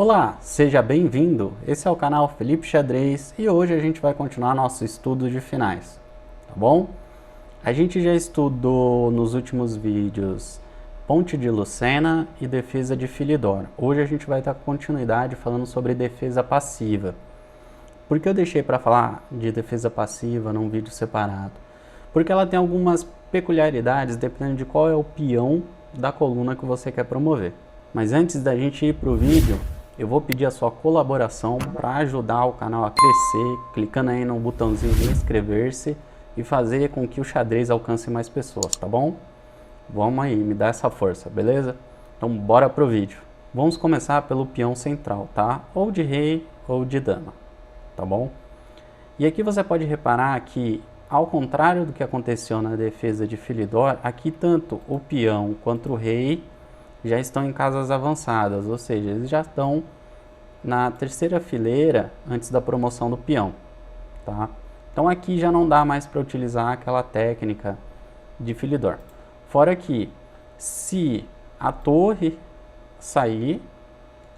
Olá, seja bem-vindo! Esse é o canal Felipe Xadrez e hoje a gente vai continuar nosso estudo de finais, tá bom? A gente já estudou nos últimos vídeos Ponte de Lucena e Defesa de Philidor. Hoje a gente vai dar continuidade falando sobre defesa passiva. Por que eu deixei para falar de defesa passiva num vídeo separado? Porque ela tem algumas peculiaridades dependendo de qual é o peão da coluna que você quer promover. Mas antes da gente ir para o vídeo, eu vou pedir a sua colaboração para ajudar o canal a crescer, clicando aí no botãozinho de inscrever-se e fazer com que o xadrez alcance mais pessoas, tá bom? Vamos aí, me dá essa força, beleza? Então bora pro vídeo. Vamos começar pelo peão central, tá? Ou de rei ou de dama, tá bom? E aqui você pode reparar que, ao contrário do que aconteceu na defesa de Philidor, aqui tanto o peão quanto o rei já estão em casas avançadas, ou seja, eles já estão na terceira fileira antes da promoção do peão, tá? Então aqui já não dá mais para utilizar aquela técnica de Philidor. Fora que, se a torre sair,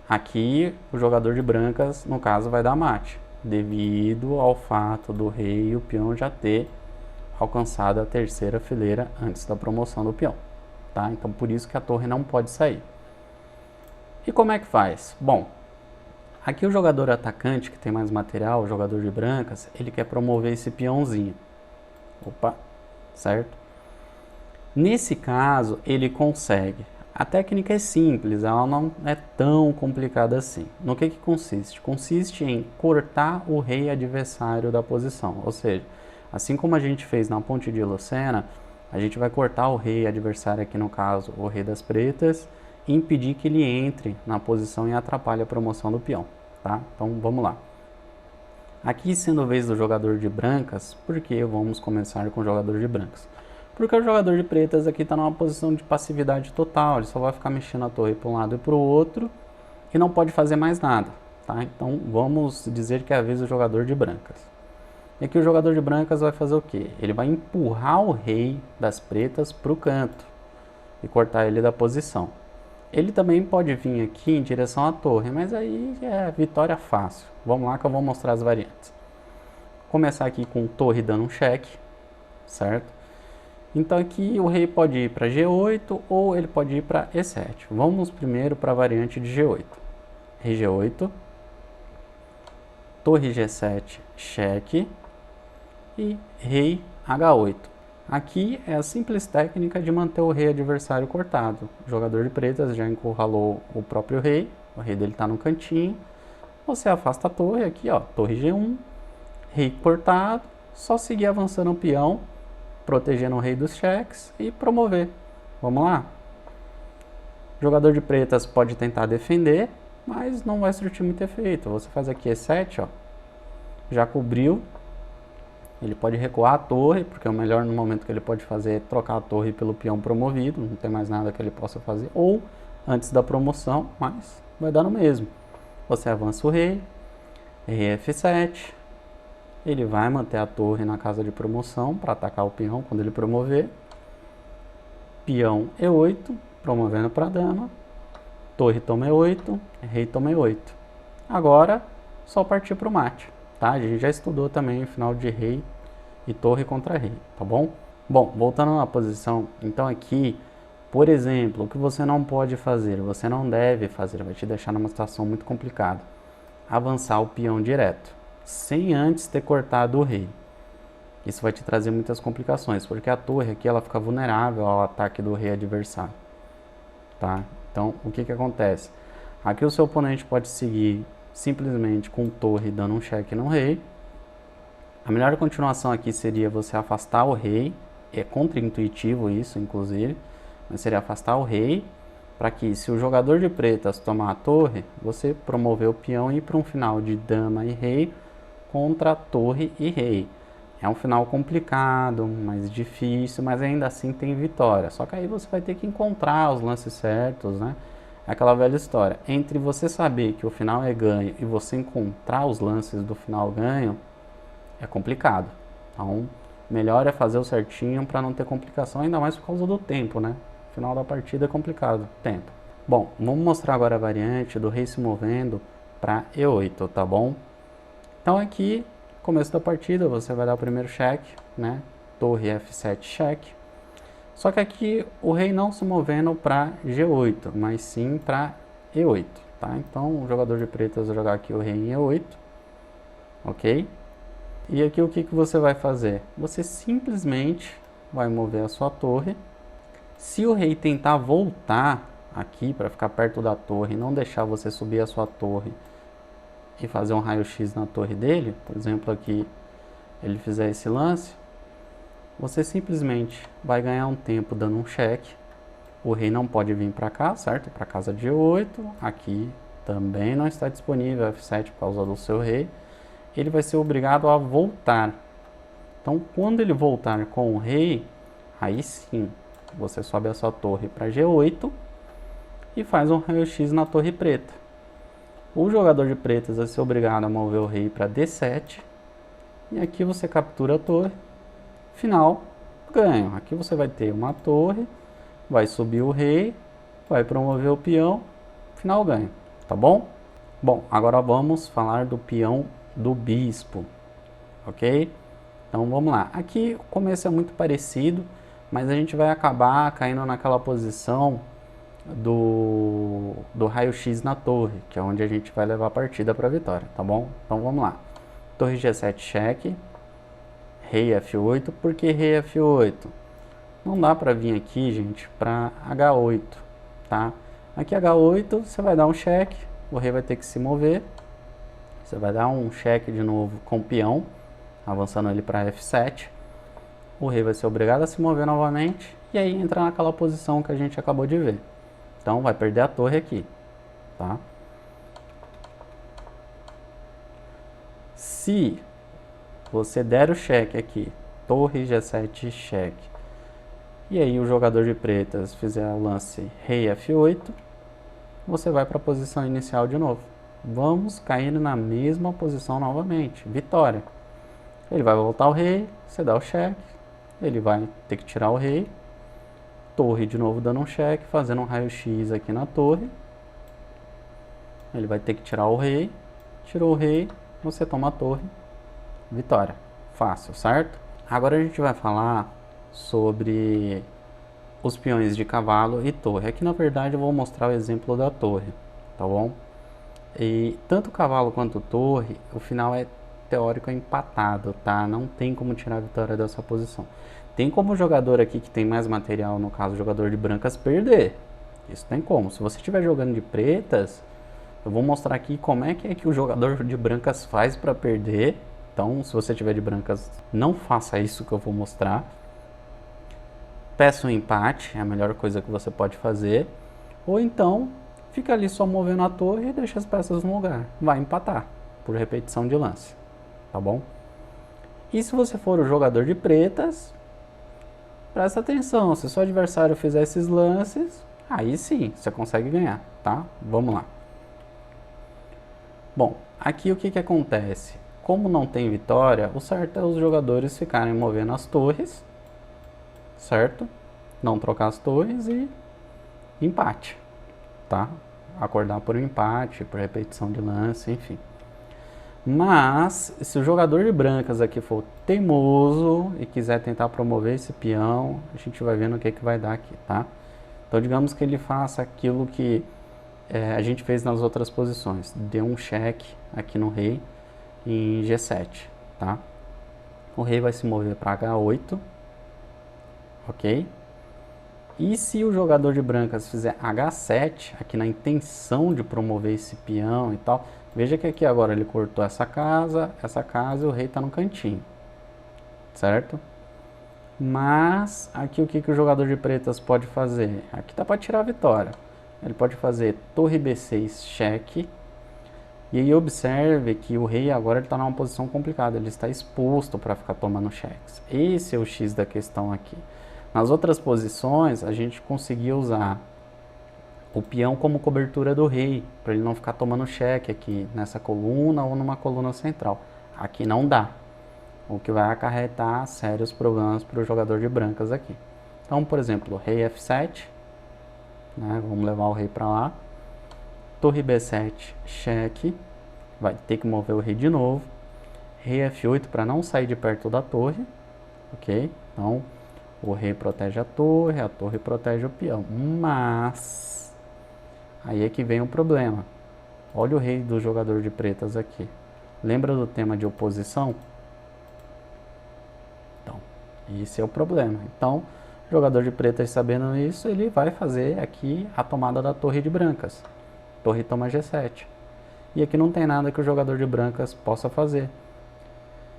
aqui o jogador de brancas, no caso, vai dar mate, devido ao fato do rei e o peão já ter alcançado a terceira fileira antes da promoção do peão. Tá? Então por isso que a torre não pode sair. E como é que faz? Bom, aqui o jogador atacante que tem mais material, o jogador de brancas, ele quer promover esse peãozinho. Opa, certo? Nesse caso ele consegue. A técnica é simples, ela não é tão complicada assim. No que consiste? Consiste em cortar o rei adversário da posição. Ou seja, assim como a gente fez na Ponte de Lucena, a gente vai cortar o rei adversário, aqui no caso o rei das pretas, e impedir que ele entre na posição e atrapalhe a promoção do peão, tá? Então vamos lá. Aqui sendo a vez do jogador de brancas, por que vamos começar com o jogador de brancas? Porque o jogador de pretas aqui está numa posição de passividade total, ele só vai ficar mexendo a torre para um lado e para o outro e não pode fazer mais nada, tá? Então vamos dizer que é a vez do jogador de brancas. E aqui o jogador de brancas vai fazer o quê? Ele vai empurrar o rei das pretas para o canto e cortar ele da posição. Ele também pode vir aqui em direção à torre, mas aí é vitória fácil. Vamos lá que eu vou mostrar as variantes. Começar aqui com torre dando um cheque, certo? Então aqui o rei pode ir para G8 ou ele pode ir para E7. Vamos primeiro para a variante de G8. Rei G8, torre G7, cheque. E rei H8. Aqui é a simples técnica de manter o rei adversário cortado. O jogador de pretas já encurralou o próprio rei, o rei dele está no cantinho. Você afasta a torre aqui, ó, torre G1, rei cortado, só seguir avançando o peão, protegendo o rei dos cheques e promover. Vamos lá? O jogador de pretas pode tentar defender, mas não vai surtir muito efeito. Você faz aqui E7, ó, já cobriu. Ele pode recuar a torre, porque o melhor no momento que ele pode fazer é trocar a torre pelo peão promovido, não tem mais nada que ele possa fazer, ou antes da promoção, mas vai dar no mesmo. Você avança o rei, rei F7, ele vai manter a torre na casa de promoção para atacar o peão quando ele promover. Peão E8, promovendo para a dama, torre toma E8, rei toma E8. Agora, só partir para o mate. Tá? A gente já estudou também o final de rei e torre contra rei, tá bom? Bom, voltando na posição, então aqui, por exemplo, o que você não pode fazer, você não deve fazer, vai te deixar numa situação muito complicada. Avançar o peão direto, sem antes ter cortado o rei. Isso vai te trazer muitas complicações, porque a torre aqui ela fica vulnerável ao ataque do rei adversário, tá? Então, o que acontece? Aqui o seu oponente pode seguir simplesmente com torre dando um cheque no rei. A melhor continuação aqui seria você afastar o rei, é contra-intuitivo isso inclusive, mas seria afastar o rei, para que se o jogador de pretas tomar a torre, você promover o peão e ir para um final de dama e rei contra torre e rei. É um final complicado, mais difícil, mas ainda assim tem vitória, só que aí você vai ter que encontrar os lances certos, né? Aquela velha história, entre você saber que o final é ganho e você encontrar os lances do final ganho, é complicado. Então, melhor é fazer o certinho para não ter complicação, ainda mais por causa do tempo, né? O final da partida é complicado, tempo. Bom, vamos mostrar agora a variante do rei se movendo para E8, tá bom? Então aqui, começo da partida, você vai dar o primeiro cheque, né? Torre F7 cheque. Só que aqui o rei não se movendo para G8, mas sim para E8, tá? Então o jogador de pretas vai jogar aqui o rei em E8, ok? E aqui o que você vai fazer? Você simplesmente vai mover a sua torre. Se o rei tentar voltar aqui para ficar perto da torre e não deixar você subir a sua torre e fazer um raio-x na torre dele, por exemplo aqui ele fizer esse lance, você simplesmente vai ganhar um tempo dando um cheque. O rei não pode vir para cá, certo? Para casa de G8. Aqui também não está disponível F7 por causa do seu rei. Ele vai ser obrigado a voltar. Então, quando ele voltar com o rei, aí sim, você sobe a sua torre para G8 e faz um raio-x na torre preta. O jogador de pretas vai ser obrigado a mover o rei para D7. E aqui você captura a torre. Final, ganho. Aqui você vai ter uma torre, vai subir o rei, vai promover o peão, final ganho, tá bom? Bom, agora vamos falar do peão do bispo, ok? Então vamos lá. Aqui o começo é muito parecido, mas a gente vai acabar caindo naquela posição do raio-x na torre, que é onde a gente vai levar a partida para a vitória, tá bom? Então vamos lá. Torre G7 cheque. Rei F8, por que rei F8? Não dá para vir aqui, gente, para H8, tá? Aqui H8, você vai dar um cheque, o rei vai ter que se mover, você vai dar um cheque de novo com o peão, avançando ele para F7, o rei vai ser obrigado a se mover novamente, e aí entra naquela posição que a gente acabou de ver. Então vai perder a torre aqui, tá? Se você der o cheque aqui, torre G7 cheque, e aí o jogador de pretas fizer o lance rei F8, você vai para a posição inicial de novo. Vamos cair na mesma posição novamente, vitória. Ele vai voltar o rei, você dá o cheque, ele vai ter que tirar o rei, torre de novo dando um cheque, fazendo um raio-x aqui na torre. Ele vai ter que tirar o rei, tirou o rei, você toma a torre. Vitória. Fácil, certo? Agora a gente vai falar sobre os peões de cavalo e torre. Aqui na verdade eu vou mostrar o exemplo da torre, tá bom? E tanto cavalo quanto torre, o final é teórico empatado, tá? Não tem como tirar a vitória dessa posição. Tem como o jogador aqui que tem mais material, no caso o jogador de brancas, perder. Isso tem como. Se você estiver jogando de pretas, eu vou mostrar aqui como é que o jogador de brancas faz para perder. Então, se você tiver de brancas, não faça isso que eu vou mostrar. Peça um empate, é a melhor coisa que você pode fazer. Ou então, fica ali só movendo a torre e deixa as peças no lugar. Vai empatar, por repetição de lance. Tá bom? E se você for o jogador de pretas, presta atenção. Se seu adversário fizer esses lances, aí sim, você consegue ganhar, tá? Vamos lá. Bom, aqui o que acontece? Como não tem vitória, o certo é os jogadores ficarem movendo as torres, certo? Não trocar as torres e empate, tá? Acordar por um empate, por repetição de lance, enfim. Mas, se o jogador de brancas aqui for teimoso e quiser tentar promover esse peão, a gente vai vendo o que vai dar aqui, tá? Então, digamos que ele faça aquilo que a gente fez nas outras posições. Deu um cheque aqui no rei em G7, tá? O rei vai se mover para H8, ok? E se o jogador de brancas fizer H7, aqui na intenção de promover esse peão e tal, veja que aqui agora ele cortou essa casa e o rei está no cantinho, certo? Mas aqui o que o jogador de pretas pode fazer? Aqui tá para tirar a vitória. Ele pode fazer torre B6 cheque. E aí observe que o rei agora está numa posição complicada, ele está exposto para ficar tomando cheques. Esse é o X da questão aqui. Nas outras posições, a gente conseguia usar o peão como cobertura do rei, para ele não ficar tomando cheque aqui nessa coluna ou numa coluna central. Aqui não dá, o que vai acarretar sérios problemas para o jogador de brancas aqui. Então, por exemplo, rei F7, né? Vamos levar o rei para lá. Torre B7, cheque. Vai ter que mover o rei de novo. Rei F8 para não sair de perto da torre. Ok? Então, o rei protege a torre protege o peão. Mas, aí é que vem o problema. Olha o rei do jogador de pretas aqui. Lembra do tema de oposição? Então, esse é o problema. Então, o jogador de pretas sabendo isso, ele vai fazer aqui a tomada da torre de brancas. Torre toma G7. E aqui não tem nada que o jogador de brancas possa fazer.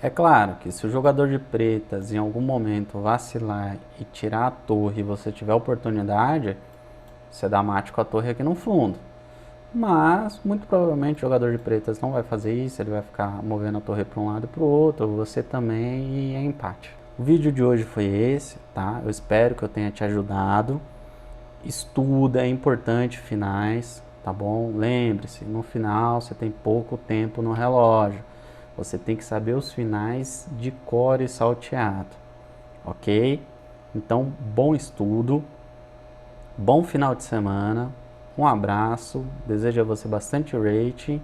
É claro que se o jogador de pretas em algum momento vacilar e tirar a torre e você tiver a oportunidade, você dá mate com a torre aqui no fundo. Mas, muito provavelmente, o jogador de pretas não vai fazer isso, ele vai ficar movendo a torre para um lado e para o outro, você também, e é empate. O vídeo de hoje foi esse, tá? Eu espero que eu tenha te ajudado. Estuda, é importante finais, tá bom? Lembre-se, no final você tem pouco tempo no relógio. Você tem que saber os finais de cor e salteado, ok? Então, bom estudo, bom final de semana. Um abraço, desejo a você bastante rating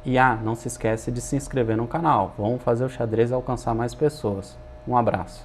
e não se esquece de se inscrever no canal. Vamos fazer o xadrez alcançar mais pessoas. Um abraço.